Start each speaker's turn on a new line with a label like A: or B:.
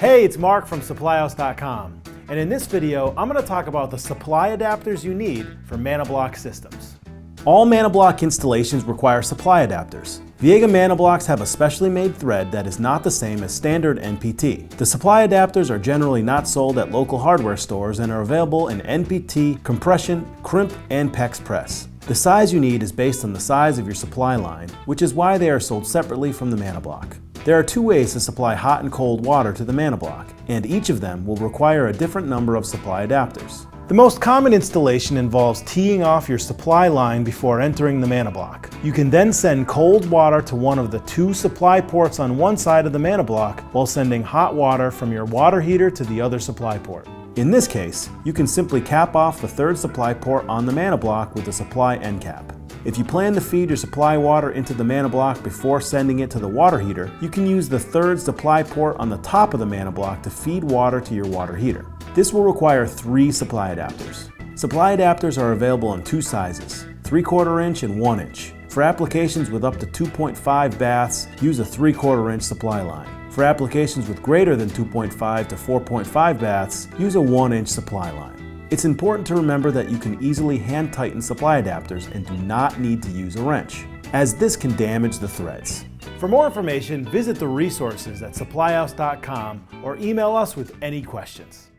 A: Hey, it's Mark from SupplyHouse.com, and in this video, I'm going to talk about the supply adapters you need for ManaBlock systems. All ManaBlock installations require supply adapters. Viega ManaBlocks have a specially made thread that is not the same as standard NPT. The supply adapters are generally not sold at local hardware stores and are available in NPT, compression, crimp, and PEX press. The size you need is based on the size of your supply line, which is why they are sold separately from the ManaBlock. There are two ways to supply hot and cold water to the ManaBlock, and each of them will require a different number of supply adapters. The most common installation involves teeing off your supply line before entering the ManaBlock. You can then send cold water to one of the two supply ports on one side of the ManaBlock while sending hot water from your water heater to the other supply port. In this case, you can simply cap off the third supply port on the ManaBlock with a supply end cap. If you plan to feed your supply water into the ManaBlock before sending it to the water heater, you can use the third supply port on the top of the ManaBlock to feed water to your water heater. This will require 3 supply adapters. Supply adapters are available in 2 sizes, 3/4 inch and 1 inch. For applications with up to 2.5 baths, use a 3/4 inch supply line. For applications with greater than 2.5 to 4.5 baths, use a 1 inch supply line. It's important to remember that you can easily hand tighten supply adapters and do not need to use a wrench, as this can damage the threads. For more information, visit the resources at SupplyHouse.com or email us with any questions.